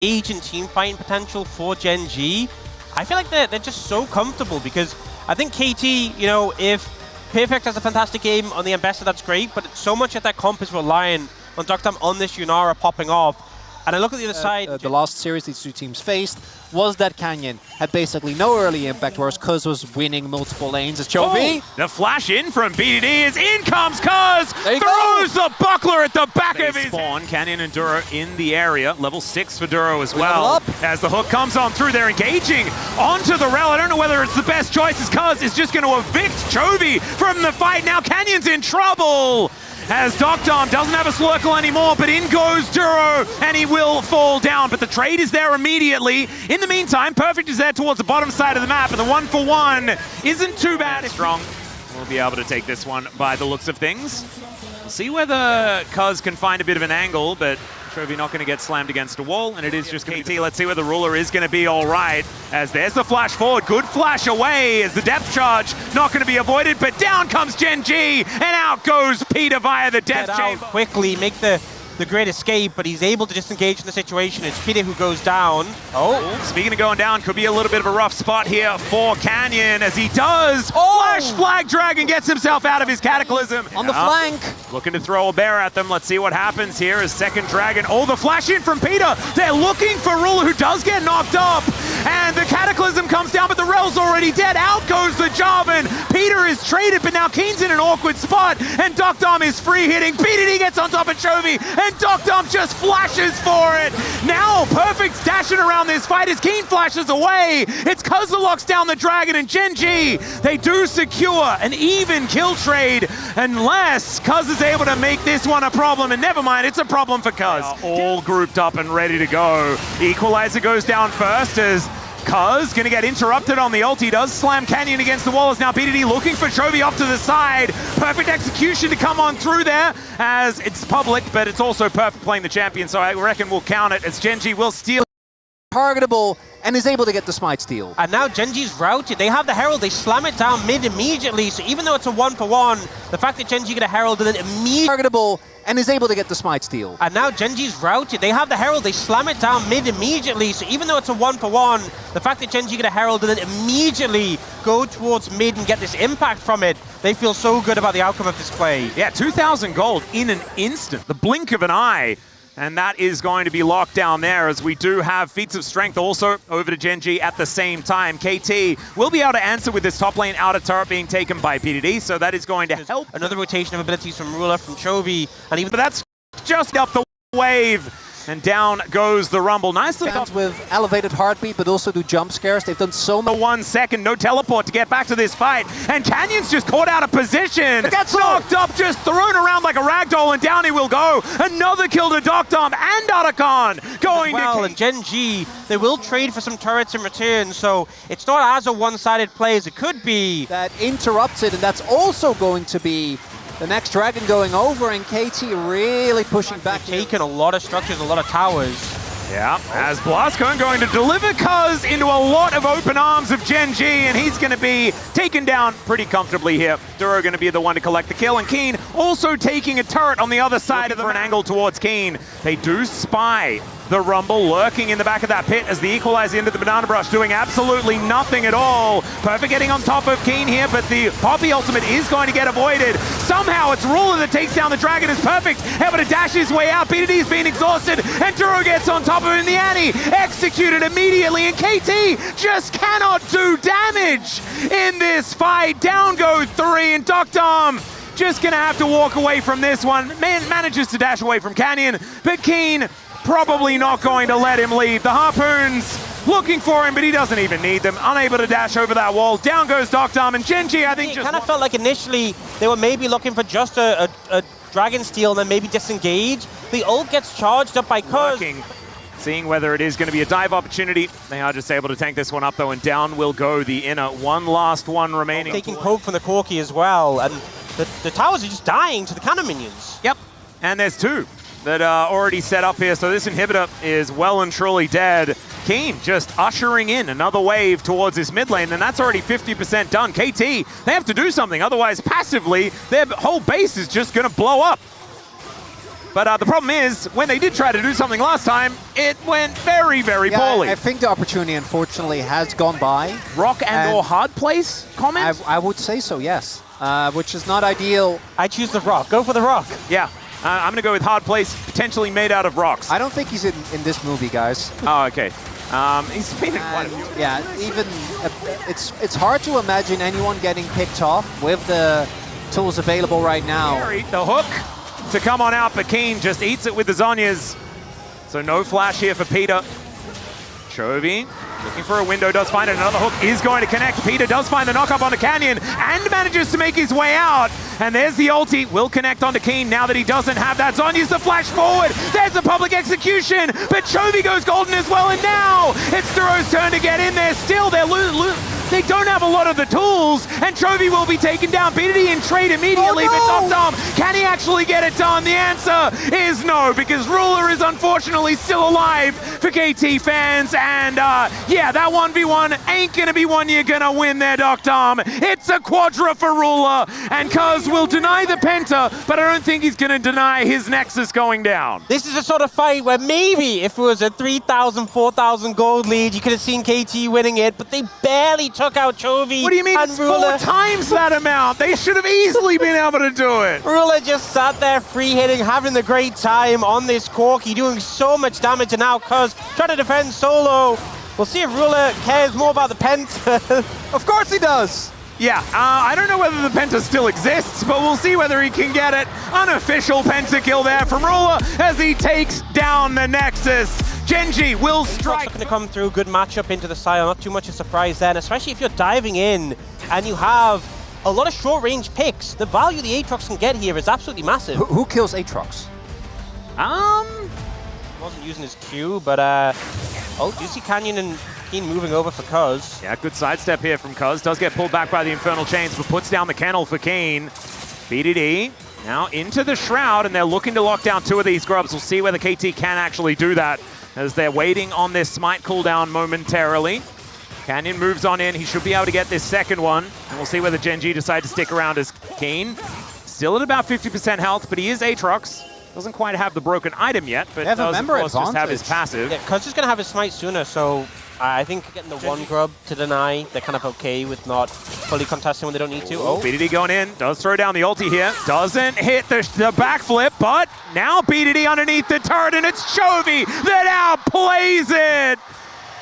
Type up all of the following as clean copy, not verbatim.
age and team fighting potential for Gen.G, I feel like they're just so comfortable because I think KT, you know, if Perfect has a fantastic game on the Ambassador, that's great, but so much of that comp is relying on Dr. on this Yunara popping off. And I look at the other side. The last series these two teams faced was that Canyon had basically no early impact, whereas Kuz was winning multiple lanes as Chovy. The flash in from BDD is in comes Kuz! Throws the buckler at the back of his spawn. Canyon and Duro in the area. Level 6 for Duro as well. As the hook comes on through, they're engaging onto the rel. I don't know whether it's the best choice as Kuz is just going to evict Chovy from the fight. Now Canyon's in trouble! As Doctom doesn't have a Slurkle anymore, but in goes Duro, and he will fall down. But the trade is there immediately. In the meantime, Perfect is there towards the bottom side of the map, and the 1-for-1 isn't too bad. Strong will be able to take this one by the looks of things. See whether Kuz can find a bit of an angle, but Chovy not going to get slammed against a wall, and it is just KT. Let's see where the ruler is going to be all right. As there's the flash forward. Good flash away as the depth charge not going to be avoided, but down comes Gen.G, and out goes Peter via the death chamber. Quickly make the great escape, but he's able to disengage from the situation. It's Peter who goes down. Speaking of going down, could be a little bit of a rough spot here for Canyon as he does. Flash Flag Dragon gets himself out of his Cataclysm. On the flank. Looking to throw a bear at them. Let's see what happens here as second Dragon. The flash in from Peter. They're looking for Ruler, who does get knocked up. And the Cataclysm comes down, but the rel's already dead. Out goes the Jarvan. Peter is traded, but now Keen's in an awkward spot. And Doctom is free hitting. BDD gets on top of Chovy. And Doctom just flashes for it. Now Perfect's dashing around this fight as Keen flashes away. It's Kaza locks down the Dragon, and Gen.G, they do secure an even kill trade unless Kuz is able to make this one a problem. And never mind, it's a problem for Kuz. All grouped up and ready to go. Equalizer goes down first as Kuz gonna get interrupted on the ult. He does slam Canyon against the wall as now BDD looking for Chovy off to the side. Perfect execution to come on through there as it's public, but it's also Perfect playing the champion, so I reckon we'll count it as Gen.G will steal. Targetable and is able to get the smite steal. And now Gen.G's routed. They have the Herald. They slam it down mid immediately. So even though it's a 1-for-1, the fact that Gen.G get a Herald and then immediately targetable and is able to get the smite steal. And now Gen.G's routed. They have the Herald. They slam it down mid immediately. So even though it's a 1-for-1, the fact that Gen.G get a Herald and then immediately go towards mid and get this impact from it, they feel so good about the outcome of this play. Yeah, 2,000 gold in an instant. The blink of an eye. And that is going to be locked down there as we do have feats of strength also over to Gen.G at the same time. KT will be able to answer with this top lane outer turret being taken by PDD, so that is going to help. Another rotation of abilities from Ruler, from Chovy, and even but that's just up the wave. And down goes the Rumble. Nicely done with elevated heartbeat, but also do jump scares. They've done so much. 1 second, no teleport to get back to this fight. And Canyon's just caught out of position. Gets knocked up, just thrown around like a ragdoll, and down he will go. Another kill to Doctom and Otacon going to... And Gen.G, they will trade for some turrets in return, so it's not as a one-sided play as it could be. That interrupts it, and that's also going to be the next Dragon going over, and KT really pushing back. Taking a lot of structures, a lot of towers. Yeah, as Blascone going to deliver Kuz into a lot of open arms of Gen.G, and he's going to be taken down pretty comfortably here. Duro going to be the one to collect the kill, and Keen also taking a turret on the other side of the angle towards Keen. They do spy the Rumble lurking in the back of that pit as the Equalizer into the Banana Brush doing absolutely nothing at all. Perfect getting on top of Keen here, but the Poppy ultimate is going to get avoided. Somehow it's Ruler that takes down the Dragon as Perfect able to dash his way out. BDD's been exhausted, and Duro gets on top of him in the Annie. Executed immediately, and KT just cannot do damage in this fight. Down goes 3, and Doctom just gonna have to walk away from this one. Manages to dash away from Canyon, but Keen probably not going to let him leave. The Harpoons looking for him, but he doesn't even need them. Unable to dash over that wall. Down goes Doctom, and Gen.G, I think, it kind of felt like initially they were maybe looking for just a Dragon Steal and then maybe disengage. The ult gets charged up by Kuz. Seeing whether it is going to be a dive opportunity. They are just able to tank this one up, though, and down will go the inner. One last one remaining. Taking poke from the Corki as well, and the towers are just dying to the cannon minions. Yep, and there's 2 that are already set up here, so this inhibitor is well and truly dead. Keen just ushering in another wave towards this mid lane, and that's already 50% done. KT, they have to do something, otherwise passively, their whole base is just going to blow up. But the problem is, when they did try to do something last time, it went very, very poorly. I think the opportunity, unfortunately, has gone by. Rock and or hard place comment? I would say so, yes. Which is not ideal. I choose the rock. Go for the rock. Yeah. I'm going to go with hard place, potentially made out of rocks. I don't think he's in this movie, guys. Oh, okay. He's been in quite a few. Yeah, even it's hard to imagine anyone getting picked off with the tools available right now. The hook to come on out, but Keen just eats it with the Zhonya's. So no flash here for Peter. Chovy looking for a window, does find it. Another hook is going to connect. Peter does find the knock-up onto Canyon and manages to make his way out. And there's the ulti. Will connect onto Keen now that he doesn't have that. Zhonya's the flash forward. There's a public execution, but Chovy goes golden as well. And now it's Duro's turn to get in there. Still, they don't have a lot of the tools, and Chovy will be taken down. BDD in trade immediately, but Dom, can he actually get it done? The answer is no, because Ruler is unfortunately still alive for KT fans, and yeah, that 1v1 ain't gonna be one you're gonna win there, Dom. It's a quadra for Ruler, and Kaz will deny the Penta, but I don't think he's gonna deny his Nexus going down. This is a sort of fight where maybe if it was a 3,000, 4,000 gold lead, you could have seen KT winning it, but they barely took out Chovy. What do you mean it's Ruler. 4 times that amount? They should have easily been able to do it. Ruler just sat there free hitting, having a great time on this Corki, doing so much damage, and now Kaz trying to defend solo. We'll see if Ruler cares more about the Penta. Of course he does. Yeah, I don't know whether the Penta still exists, but we'll see whether he can get it. Unofficial Penta kill there from Ruler as he takes down the Nexus. Gen.G will strike. Going to come through, good matchup into the side, not too much a surprise then, especially if you're diving in and you have a lot of short-range picks. The value the Aatrox can get here is absolutely massive. Who kills Aatrox? Wasn't using his Q, but oh, do you see Canyon and Keen moving over for Kaz? Yeah, good sidestep here from Kaz. Does get pulled back by the Infernal Chains, but puts down the kennel for Keen. BDD now into the Shroud, and they're looking to lock down 2 of these grubs. We'll see whether KT can actually do that, as they're waiting on this smite cooldown momentarily. Canyon moves on in. He should be able to get this second one, and we'll see whether Gen.G decide to stick around as Keen. Still at about 50% health, but he is Aatrox. Doesn't quite have the broken item yet, but does, of course, just have his passive. Yeah, Kaz is going to have his smite sooner, so I think getting the one grub to deny, they're kind of okay with not fully contesting when they don't need to. Oh, BDD going in, does throw down the ulti here, doesn't hit the backflip, but now BDD underneath the turret, and it's Chovy that outplays it!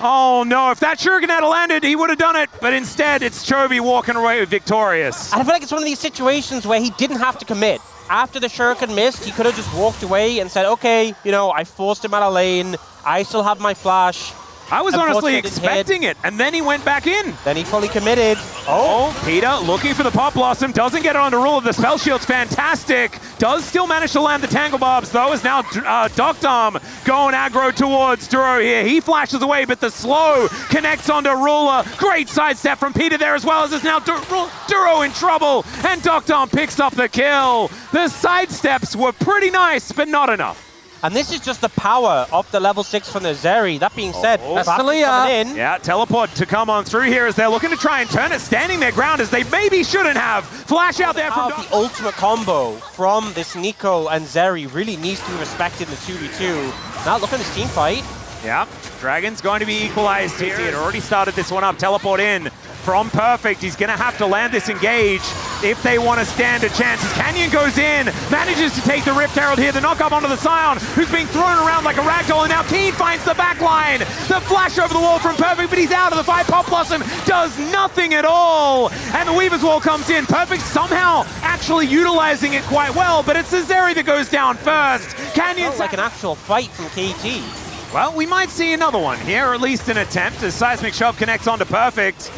Oh no, if that Shuriken had landed, he would have done it, but instead it's Chovy walking away victorious. I feel like it's one of these situations where he didn't have to commit. After the Shuriken missed, he could have just walked away and said, okay, you know, I forced him out of lane, I still have my flash. I was honestly expecting it, and then he went back in. Then he fully committed. Oh, Peter looking for the Pop Blossom, doesn't get it onto Ruler. The spell shield's fantastic. Does still manage to land the Tangle Barbs, though, is now Dom going aggro towards Duro here. He flashes away, but the slow connects onto Ruler. Great sidestep from Peter there as well, as it's now Duro in trouble, and Dom picks up the kill. The sidesteps were pretty nice, but not enough. And this is just the power of the level 6 from the Zeri. That being said, that's Talia. Yeah, teleport to come on through here as they're looking to try and turn it, standing their ground as they maybe shouldn't have. Flash out there from the ultimate combo from this Nico and Zeri really needs to be respected in the 2v2. Now look at this team fight. Yeah, Dragon's going to be equalized here. He had already started this one up. Teleport in from Perfect. He's going to have to land this engage if they want to stand a chance. As Canyon goes in, manages to take the Rift Herald here. The knock up onto the Scion, who's being thrown around like a ragdoll, and now Keen finds the back line. The flash over the wall from Perfect, but he's out of the fight. Pop Blossom does nothing at all. And the Weaver's Wall comes in. Perfect somehow actually utilizing it quite well, but it's Zeri that goes down first. Canyon's like an actual fight from KT. Well, we might see another one here, or at least an attempt, as Seismic Shove connects onto Perfect.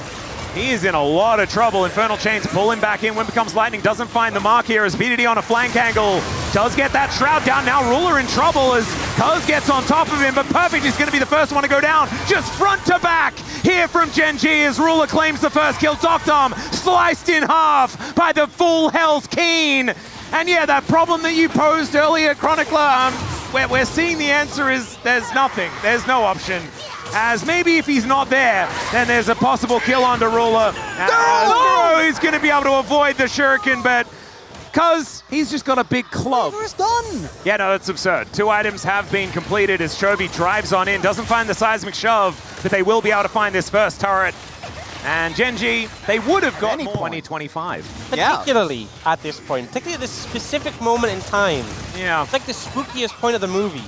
He is in a lot of trouble. Infernal Chains pull him back in. When becomes Lightning doesn't find the mark here as BDD on a flank angle. Does get that Shroud down. Now Ruler in trouble as Kaz gets on top of him, but Perfect is going to be the first one to go down. Just front to back here from Gen.G as Ruler claims the first kill. Dom sliced in half by the full health Keen. And yeah, that problem that you posed earlier, Chronicler, we're seeing the answer is there's nothing. There's no option. As maybe if he's not there, then there's a possible kill onto Ruler. He's going to be able to avoid the Shuriken, but because he's just got a big club. It's done. Yeah, no, that's absurd. 2 items have been completed as Chovy drives on in, doesn't find the seismic shove, but they will be able to find this first turret. And Gen.G, they would have got more 2025. Particularly at this point, particularly at this specific moment in time. Yeah. It's like the spookiest point of the movie.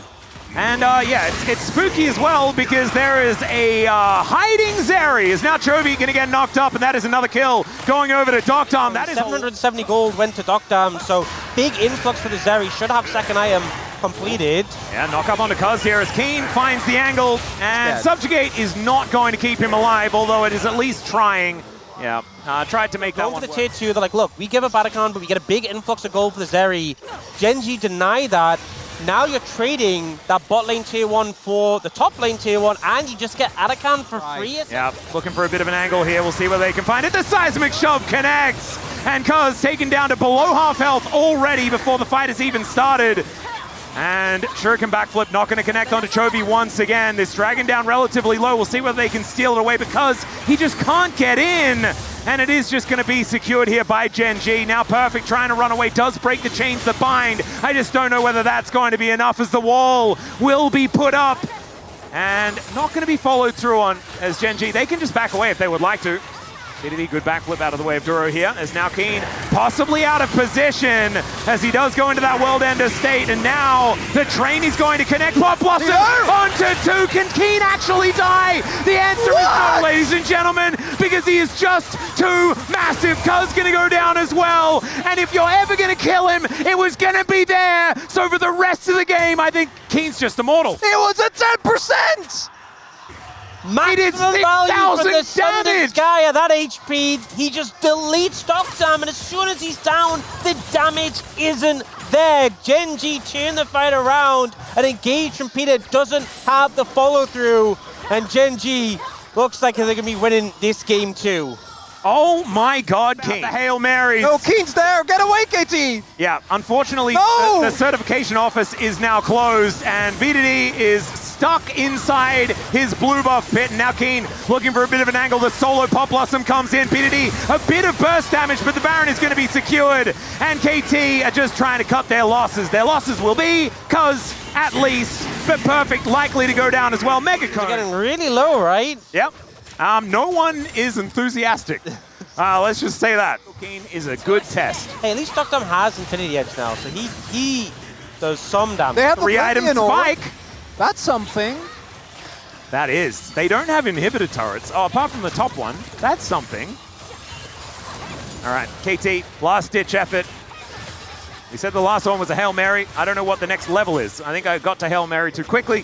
And yeah, it's spooky as well because there is a hiding Zeri. Is now Chovy going to get knocked up, and that is another kill going over to Doctom. That is 770 gold went to Doctom, so big influx for the Zeri. Should have second item completed. Yeah, knock up onto Kaz here as Keen finds the angle, and Subjugate is not going to keep him alive, although it is at least trying. Yeah, tried to make that Going one for the work. tier 2, they're like, look, we give a Bataclan, but we get a big influx of gold for the Zeri. Gen.G deny that. Now you're trading that bot lane tier 1 for the top lane tier 1, and you just get Atakan for free. Yeah, looking for a bit of an angle here. We'll see where they can find it. The seismic shove connects, and Kaz taken down to below half health already before the fight has even started. And Shuriken backflip not going to connect onto Chovy once again. This dragon down relatively low. We'll see whether they can steal it away because he just can't get in. And it is just going to be secured here by Gen.G. Now Perfect trying to run away, does break the chains that bind. I just don't know whether that's going to be enough as the wall will be put up. And not going to be followed through on as Gen.G. They can just back away if they would like to. BDD, good backflip out of the way of Duro here, as now Keen possibly out of position as he does go into that World Ender state, and now the train is going to connect Pop Blossom onto 2. Can Keen actually die? The answer is no, ladies and gentlemen, because he is just too massive. Kuz gonna go down as well, and if you're ever gonna kill him, it was gonna be there. So for the rest of the game, I think Keen's just immortal. It was a 10%! Maximum value for the Sundance guy at that HP. He just deletes Doctom, and as soon as he's down, the damage isn't there. Gen.G turn the fight around, and engage from Peter doesn't have the follow-through, and Gen.G looks like they're going to be winning this game too. Oh my God, Keen. The Hail Marys. No, Keen's there. Get away, KT. Yeah, unfortunately, No! the certification office is now closed, and BDD is stuck inside his blue buff pit. And now Keen looking for a bit of an angle. The solo Pop Blossom comes in. BDD, a bit of burst damage, but the Baron is going to be secured. And KT are just trying to cut their losses. Their losses will be Kuz at least, but Perfect likely to go down as well. Mega Cone. They're getting really low, right? Yep. No one is enthusiastic. Let's just say that. Keen is a good test. Hey, at least Doctom has Infinity Edge now, so he does some damage. They have the 3-item spike. That's something. That is. They don't have inhibitor turrets. Oh, apart from the top one. That's something. All right, KT, last-ditch effort. We said the last one was a Hail Mary. I don't know what the next level is. I think I got to Hail Mary too quickly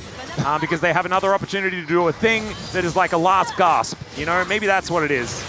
because they have another opportunity to do a thing that is like a last gasp. You know, maybe that's what it is.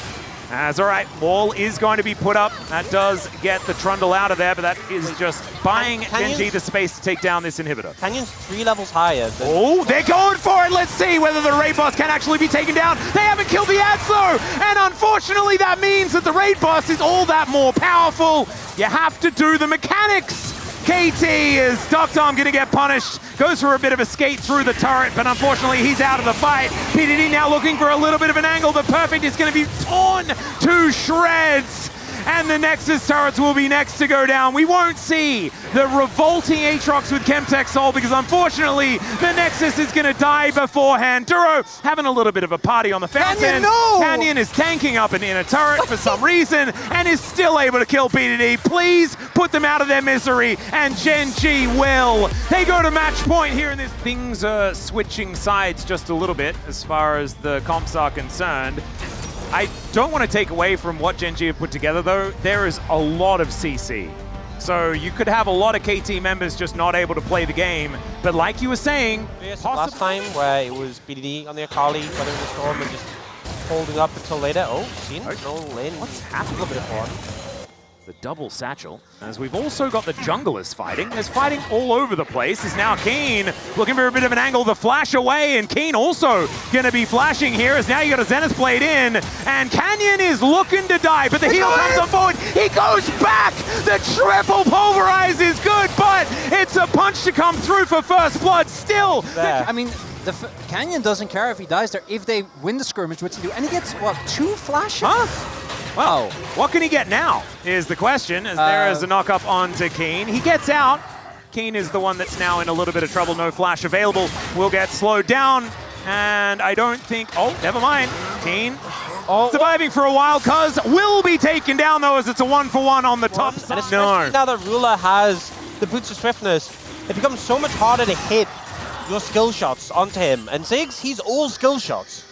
All right, wall is going to be put up. That does get the Trundle out of there, but that is just buying Gen.G the space to take down this inhibitor. Canyon's 3 levels higher. Oh, they're going for it. Let's see whether the raid boss can actually be taken down. They haven't killed the ads though, and unfortunately that means that the raid boss is all that more powerful. You have to do the mechanics. KT is Doctom going to get punished. Goes for a bit of a skate through the turret, but unfortunately he's out of the fight. PDD now looking for a little bit of an angle, but Perfect is going to be torn to shreds. And the Nexus turrets will be next to go down. We won't see the revolting Aatrox with Chemtech Soul because unfortunately the Nexus is going to die beforehand. Duro having a little bit of a party on the fountain. Canyon, no! Canyon is tanking up an inner turret for some reason and is still able to kill PDD. Please put them out of their misery, and Gen.G will. They go to match point here in this. Things are switching sides just a little bit as far as the comps are concerned. I don't want to take away from what Gen.G have put together, though. There is a lot of CC. So you could have a lot of KT members just not able to play the game. But like you were saying, last time where it was BDD on the Akali, weathering the storm, and just holding up until later. Oh, seen no lane. What's happening? A little bit of fun. The double satchel, as we've also got the junglers fighting. There's fighting all over the place. Is now Keen looking for a bit of an angle. The flash away, and Keen also going to be flashing here as now you got a Zenith Blade in, and Canyon is looking to die, but the heal comes on forward. He goes back. The triple pulverize is good, but it's a punch to come through for first blood still. I mean, Canyon doesn't care if he dies there. If they win the skirmish, what's he do? And he gets, what, 2 flashes? Huh? Well, what can he get now is the question, as there is a knock-up onto Keen. He gets out. Keen is the one that's now in a little bit of trouble. No flash available. Will get slowed down. And I don't think... Oh, never mind. Keen surviving for a while. Kaz will be taken down, though, as it's a 1-for-1 on the top side. And especially now that Ruler has the boots of swiftness, it becomes so much harder to hit your skill shots onto him. And Ziggs, he's all skill shots.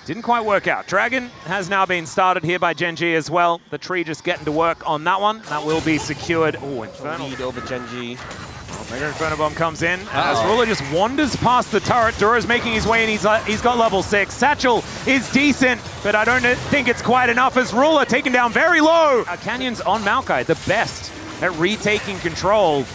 Didn't quite work out. Dragon has now been started here by Gen.G as well. The tree just getting to work on that one. That will be secured. Oh, Infernal. Lead over Gen.G. Mega Inferno Bomb comes in as Ruler just wanders past the turret. Duro's making his way in. He's got level 6. Satchel is decent, but I don't think it's quite enough as Ruler taken down very low. Canyon's on Maokai, the best at retaking control.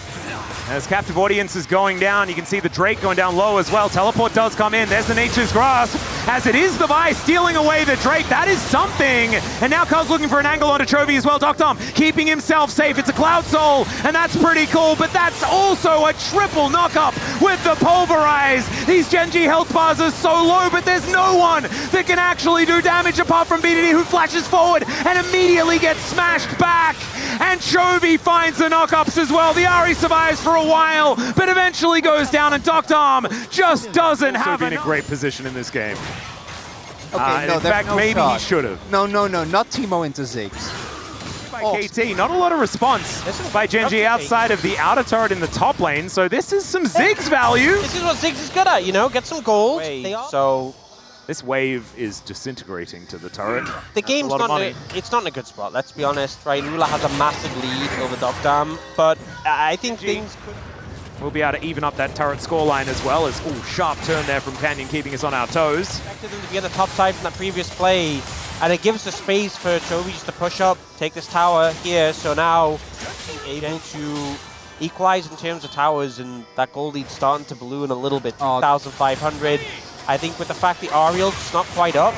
As Captive Audience is going down, you can see the Drake going down low as well. Teleport does come in. There's the Nature's Grasp. As it is the Vi stealing away the Drake. That is something. And now Cuz looking for an angle onto Chovy as well. Dom keeping himself safe. It's a Cloud Soul, and that's pretty cool. But that's also a triple knock-up with the Pulverize. These Gen.G health bars are so low, but there's no one that can actually do damage apart from BDD, who flashes forward and immediately gets smashed back. And Chovy finds the knock-ups as well. The Ahri survives for a while, but eventually goes down, and Dom just doesn't have been in a great position in this game. Okay, no, in fact, no maybe shot. he should have. No, not Teemo into Ziggs. By KT, not a lot of response by Gen.G outside of the outer turret in the top lane, so this is some Ziggs value. This is what Ziggs is good at, you know, get some gold. So this wave is disintegrating to the turret. the game's it's not in a good spot, let's be honest, right? Ruler has a massive lead over Dom, but I think things could... We'll be able to even up that turret scoreline as well as, sharp turn there from Canyon, keeping us on our toes. Expected them to be on the top side from that previous play, and it gives the space for Chovy just to push up, take this tower here, so now able to equalize in terms of towers, and that gold lead's starting to balloon a little bit, 2,500. I think with the fact the Ariel's just not quite up.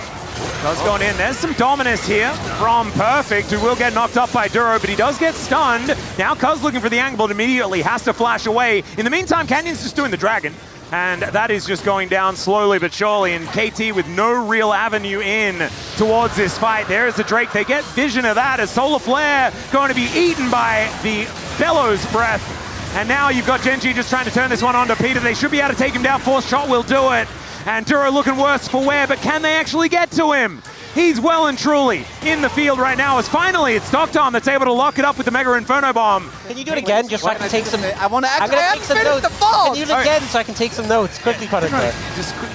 Does going in. There's some dominance here from Perfect, who will get knocked up by Duro, but he does get stunned. Now Cuz looking for the angle, but immediately has to flash away. In the meantime, Canyon's just doing the dragon, and that is just going down slowly but surely, and KT with no real avenue in towards this fight. There's the Drake. They get vision of that as Solar Flare going to be eaten by the Bellows Breath. And now you've got Gen.G just trying to turn this one onto Peter. They should be able to take him down. Force shot will do it. And Duro looking worse for wear, but can they actually get to him? He's well and truly in the field right now, as finally it's Dom that's able to lock it up with the Mega Inferno Bomb. Can you do it again, just so I can take some... I want to take some notes. Can you do it again so I can take some notes? Quickly, Punisher.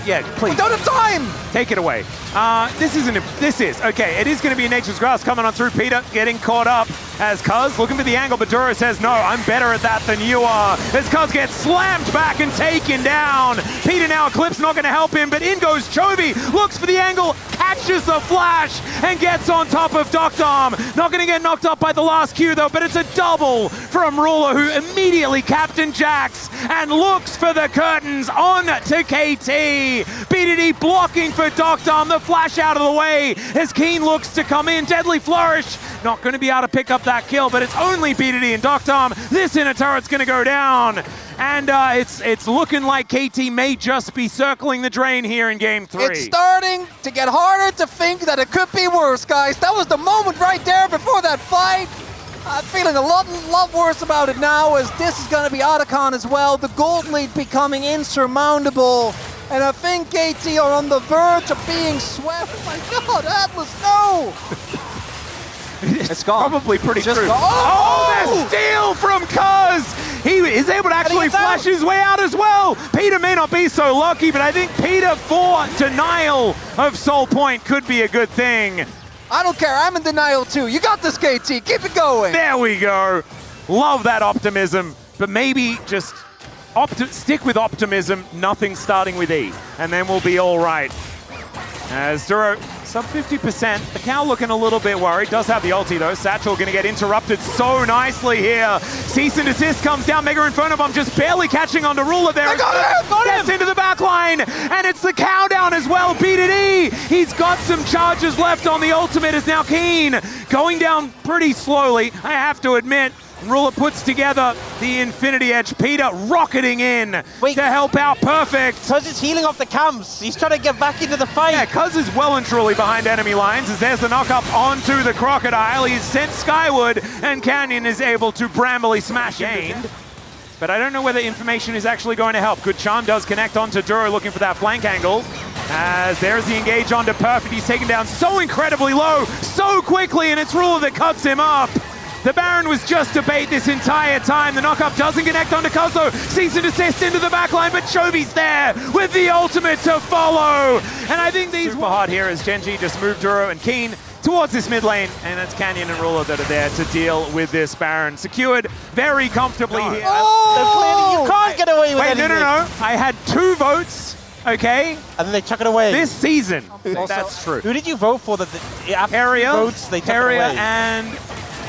Yeah, please. We don't have time! Take it away. Okay, it is going to be a Nature's Grasp coming on through. Peter getting caught up as Cuz looking for the angle, but Duro says, no, I'm better at that than you are. As Cuz gets slammed back and taken down. Peter now, Eclipse not going to help him, but in goes Chovy, looks for the angle, catches the flash, and gets on top of Dom. Not going to get knocked up by the last Q though, but it's a double from Ruler, who immediately Captain Jacks and looks for the curtains on to KT. BDD blocking for Dom, the flash out of the way as Keen looks to come in. Deadly Flourish, not going to be able to pick up that kill, but it's only BDD and Dom. This inner turret's going to go down. And it's looking like KT may just be circling the drain here in Game 3. It's starting to get harder to think that it could be worse, guys. That was the moment right there before that fight. I'm feeling a lot worse about it now, as this is going to be Otacon as well. The gold lead becoming insurmountable. And I think KT are on the verge of being swept. Oh my God, Atlas, no! It's gone. Probably pretty true. Oh, the steal from Cuz! He is able to actually flash his way out as well. Peter may not be so lucky, but I think Peter for denial of Soul Point could be a good thing. I don't care, I'm in denial too. You got this, KT, keep it going. There we go. Love that optimism, but maybe just stick with optimism, nothing starting with E, and then we'll be all right. As Duro, sub 50%. The Cow looking a little bit worried. Does have the ulti though. Satchel going to get interrupted so nicely here. Cease and desist comes down. Mega Inferno Bomb just barely catching on to Ruler there. Gets into the back line. And it's the Cow down as well. BDD. He's got some charges left on the ultimate. Is now Keen going down pretty slowly, I have to admit. Ruler puts together the Infinity Edge. Peter rocketing in to help out Perfect. Cuz is healing off the camps. He's trying to get back into the fight. Yeah, Cuz is well and truly behind enemy lines as there's the knock-up onto the Crocodile. He's sent skyward, and Canyon is able to brambly smash gained. But I don't know whether information is actually going to help. Good Charm does connect onto Duro looking for that flank angle. As there's the engage onto Perfect. He's taken down so incredibly low, so quickly, and it's Ruler that cuts him up. The Baron was just a bait this entire time. The knock-up doesn't connect onto Cuz though. Cease and desist into the backline, but Chovy's there with the ultimate to follow. And I think these super hard here as Gen.G just moved Duro and Keen towards this mid lane, and it's Canyon and Ruler that are there to deal with this Baron. Secured very comfortably here. So clearly you can't get away with anything. No. I had 2 votes. Okay. And then they chuck it away. This season. Also, that's true. Who did you vote for that Area, votes they took it away? And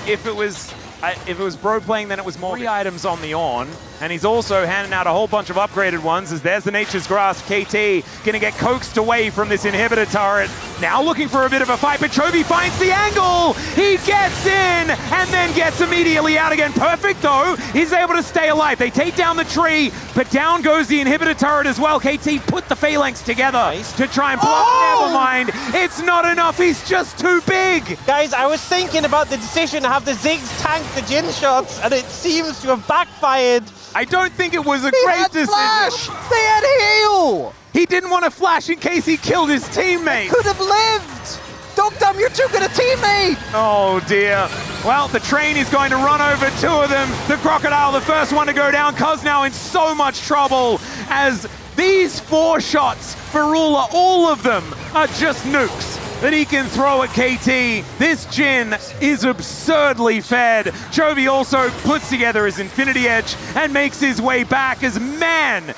if it was Bro playing, then it was more 3 items on the on. And he's also handing out a whole bunch of upgraded ones as there's the Nature's Grasp. KT gonna get coaxed away from this inhibitor turret. Now looking for a bit of a fight, but Chovy finds the angle. He gets in and then gets immediately out again. Perfect though, he's able to stay alive. They take down the tree, but down goes the inhibitor turret as well. KT put the phalanx together to try and block. Never mind, it's not enough. He's just too big. Guys, I was thinking about the decision to have the Ziggs tank the Jin shots, and it seems to have backfired. I don't think it was a great decision. Flash. They had heal. He didn't want to flash in case he killed his teammate. Could have lived. Dogdom, you're too good a teammate. Oh dear. Well, the train is going to run over 2 of them. The Crocodile, the first one to go down. Cuz now in so much trouble as these 4 shots for Ruler, all of them are just nukes that he can throw at KT. This Jin is absurdly fed. Chovy also puts together his Infinity Edge and makes his way back as, man,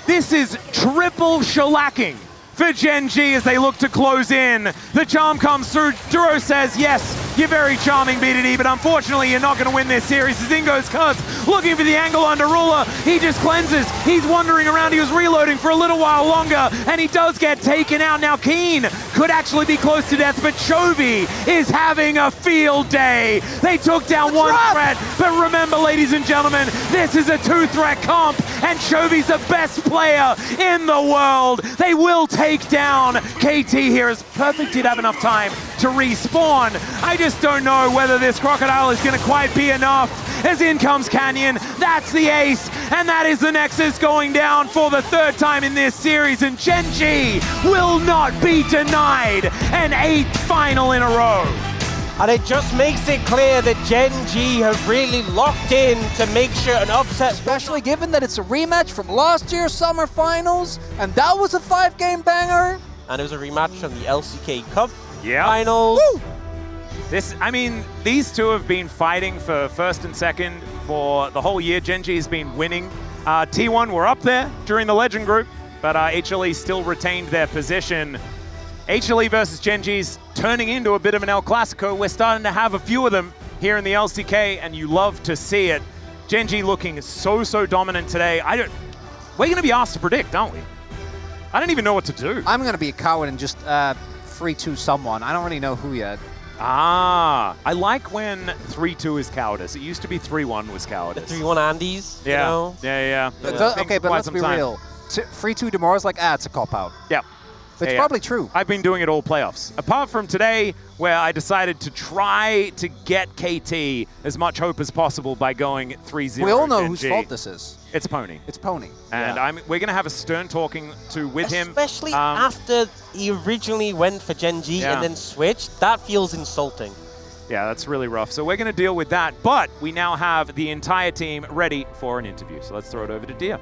this is triple shellacking for Gen.G as they look to close in. The charm comes through. Duro says, yes, you're very charming, BDD, but unfortunately you're not going to win this series. As in goes Cuz, looking for the angle under Ruler. He just cleanses. He's wandering around. He was reloading for a little while longer, and he does get taken out. Now Keen could actually be close to death, but Chovy is having a field day. They took down one threat, but remember, ladies and gentlemen, this is a 2-threat comp, and Chovy's the best player in the world. They will take down KT here as Perfect did have enough time to respawn. I just don't know whether this Crocodile is going to quite be enough. As in comes Canyon, that's the ace, and that is the Nexus going down for the 3rd time in this series, and Gen.G will not be denied an 8th final in a row. And it just makes it clear that Gen.G have really locked in to make sure an upset. Especially given that it's a rematch from last year's summer finals, and that was a 5-game banger. And it was a rematch from the LCK Cup Yeah. finals. Woo! These 2 have been fighting for 1st and 2nd for the whole year. Gen.G has been winning. T1 were up there during the Legend group, but HLE still retained their position. HLE versus Gen.G's turning into a bit of an El Clasico. We're starting to have a few of them here in the LCK, and you love to see it. Gen.G looking so dominant today. We're going to be asked to predict, aren't we? I don't even know what to do. I'm going to be a coward and just 3-2 someone. I don't really know who yet. I like when 3-2 is cowardice. It used to be 3-1 was cowardice. 3-1 Andes, Yeah, you know? yeah. Okay, but let's be real. 3-2 tomorrow's like, it's a cop-out. Yeah. It's probably true. I've been doing it all playoffs. Apart from today, where I decided to try to get KT as much hope as possible by going 3-0. We all know Gen.G. whose fault this is. It's Pony. It's Pony. And we're going to have a stern talking to with him. Especially after he originally went for Gen.G and then switched. That feels insulting. Yeah, that's really rough. So we're going to deal with that. But we now have the entire team ready for an interview. So let's throw it over to Dia.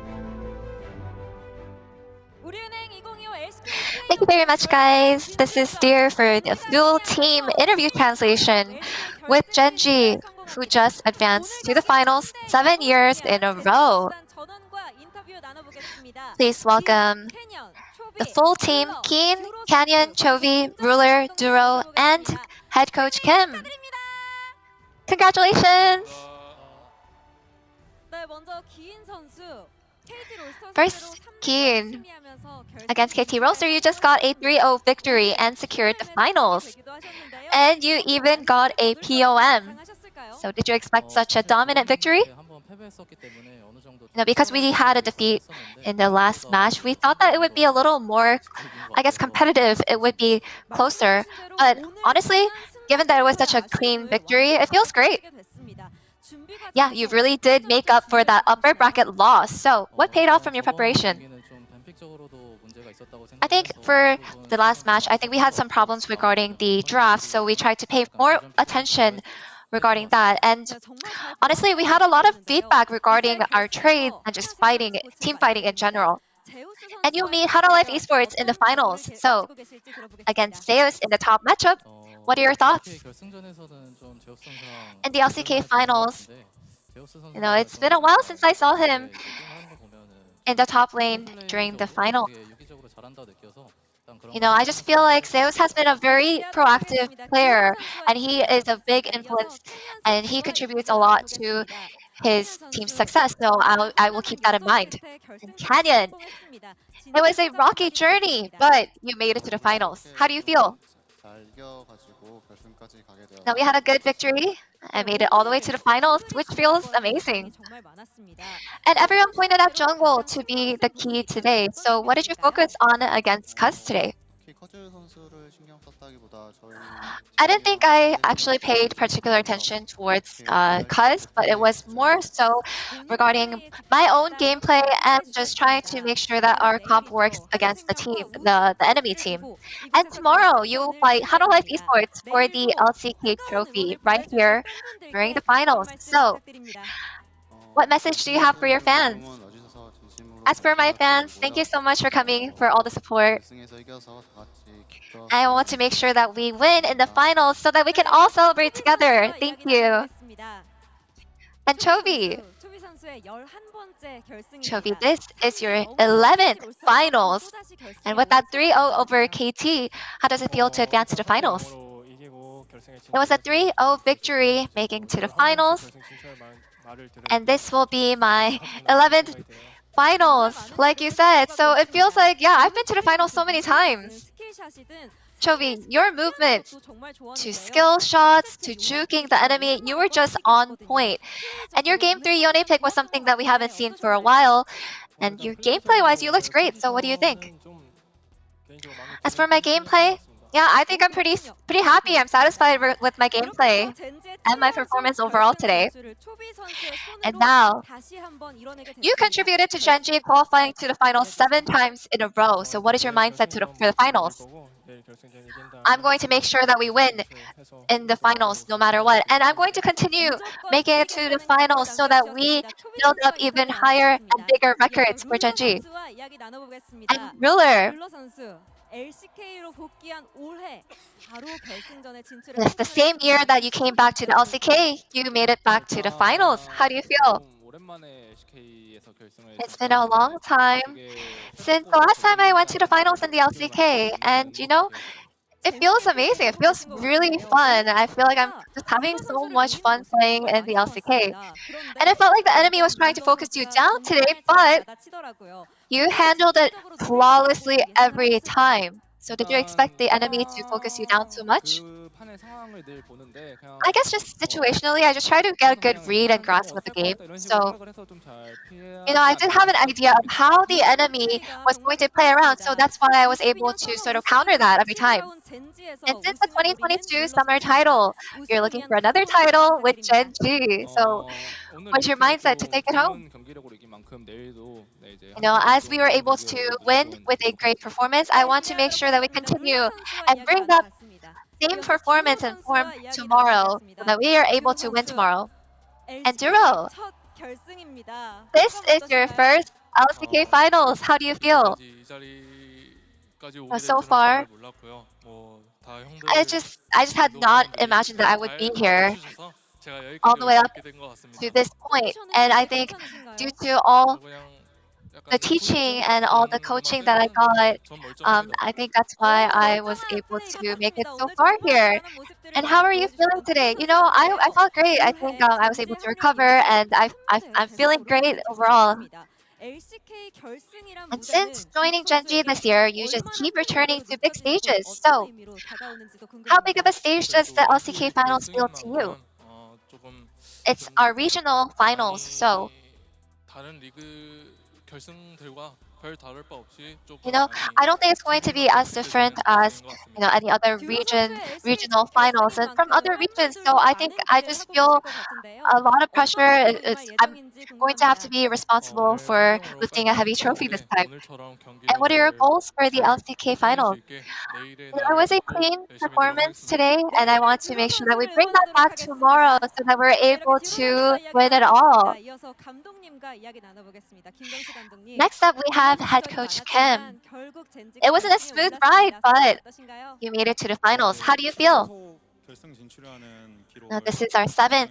Thank you very much, guys. This is Dear for the dual team interview translation with Gen.G, who just advanced to the finals 7 years in a row. Please welcome the full team: Keen, Canyon, Chovy, Ruler, Duro, and head coach Kim. Congratulations! First, Keen. Against KT Rolster, you just got a 3-0 victory and secured the finals. And you even got a POM. So did you expect such a dominant victory? No, because we had a defeat in the last match, we thought that it would be a little more, I guess, competitive. It would be closer. But honestly, given that it was such a clean victory, it feels great. Yeah, you really did make up for that upper bracket loss. So what paid off from your preparation? I think for the last match, I think we had some problems regarding the draft, so we tried to pay more attention regarding that. And honestly, we had a lot of feedback regarding our trades and just fighting, team fighting in general. And you meet How to Life Esports in the finals. So against Zeus in the top matchup, what are your thoughts? In the LCK finals, it's been a while since I saw him in the top lane during the final. I just feel like Zeus has been a very proactive player, and he is a big influence, and he contributes a lot to his team's success. So I will keep that in mind. And Canyon, it was a rocky journey, but you made it to the finals. How do you feel? Now we had a good victory. I made it all the way to the finals, which feels amazing. And everyone pointed out jungle to be the key today. So what did you focus on against Cuz today? I didn't think I actually paid particular attention towards Cuz, but it was more so regarding my own gameplay and just trying to make sure that our comp works against the team, the enemy team. And tomorrow you will fight Huddle Life Esports for the LCK trophy right here during the finals. So, what message do you have for your fans? As for my fans, thank you so much for coming, for all the support. I want to make sure that we win in the finals so that we can all celebrate together. Thank you. And Chovy, this is your 11th finals. And with that 3-0 over KT, how does it feel to advance to the finals? It was a 3-0 victory, making to the finals. And this will be my 11th finals, like you said. So it feels like, yeah, I've been to the finals so many times. Chovy, your movements to skill shots, to juking the enemy, you were just on point. And your Game 3 Yone pick was something that we haven't seen for a while. And your gameplay-wise, you looked great. So what do you think? As for my gameplay, yeah, I think I'm pretty happy. I'm satisfied with my gameplay and my performance overall today. And now, you contributed to Gen.G qualifying to the finals 7 times in a row. So what is your mindset for the finals? I'm going to make sure that we win in the finals no matter what. And I'm going to continue making it to the finals so that we build up even higher and bigger records for Gen.G. And Ruler, it's the same year that you came back to the LCK, you made it back to the finals. How do you feel? It's been a long time since the last time I went to the finals in the LCK, and it feels amazing. It feels really fun. I feel like I'm just having so much fun playing in the LCK. And I felt like the enemy was trying to focus you down today, but you handled it flawlessly every time. So did you expect the enemy to focus you down too much? I guess just situationally, I just try to get a good read and grasp of the game. So, I did have an idea of how the enemy was going to play around, so that's why I was able to sort of counter that every time. And since the 2022 summer title, you're looking for another title with Gen.G. So, what's your mindset to take it home? As we were able to win with a great performance, I want to make sure that we continue and bring that same performance and form tomorrow so that we are able to win tomorrow. And Duro, this is your first LCK finals. How do you feel? So far, I just had not imagined that I would be here all the way up to this point. And I think due to all the teaching and all the coaching that I got, I think that's why I was able to make it so far here. And how are you feeling today? I felt great. I think I was able to recover, and I'm feeling great overall. And since joining Gen.G this year, you just keep returning to big stages. So, how big of a stage does the LCK Finals feel to you? it's our regional finals, so I don't think it's going to be as different as any other regional finals and from other regions. So I think I just feel a lot of pressure. I'm going to have to be responsible for lifting a heavy trophy this time. And what are your goals for the LCK finals? It was a clean performance today, and I want to make sure that we bring that back tomorrow so that we're able to win it all. Next up, we have head coach Kim. It wasn't a smooth ride, but you made it to the finals. How do you feel? Now, this is our 7th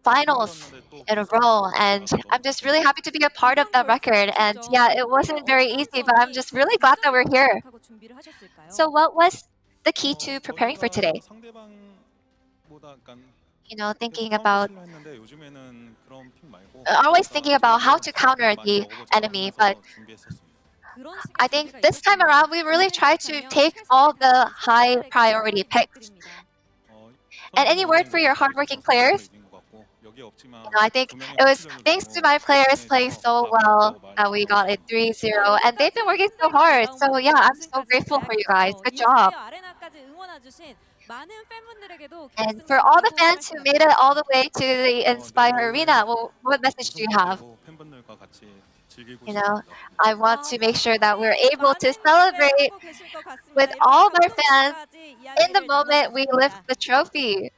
finals in a row, and I'm just really happy to be a part of that record. And yeah, it wasn't very easy, but I'm just really glad that we're here. So what was the key to preparing for today? Thinking about always thinking about how to counter the enemy, but I think this time around we really tried to take all the high priority picks. And any word for your hardworking players? I think it was thanks to my players playing so well that we got a 3-0, and they've been working so hard. So yeah, I'm so grateful for you guys. Good job. And for all the fans who made it all the way to the Inspire Arena, what message do you have? I want to make sure that we're able to celebrate with all of our fans in the moment we lift the trophy.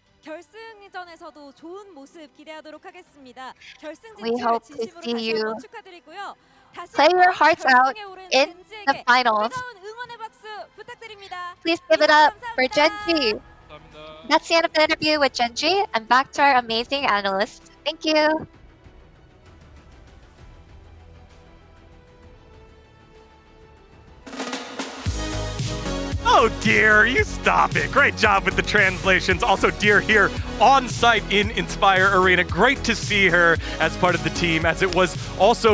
We hope to see you play your hearts out in the finals. Please give it up for Gen.G. That's the end of the interview with Gen.G, and back to our amazing analysts. Thank you. Oh dear, you stop it. Great job with the translations. Also, Dear here on site in Inspire Arena. Great to see her as part of the team, as it was also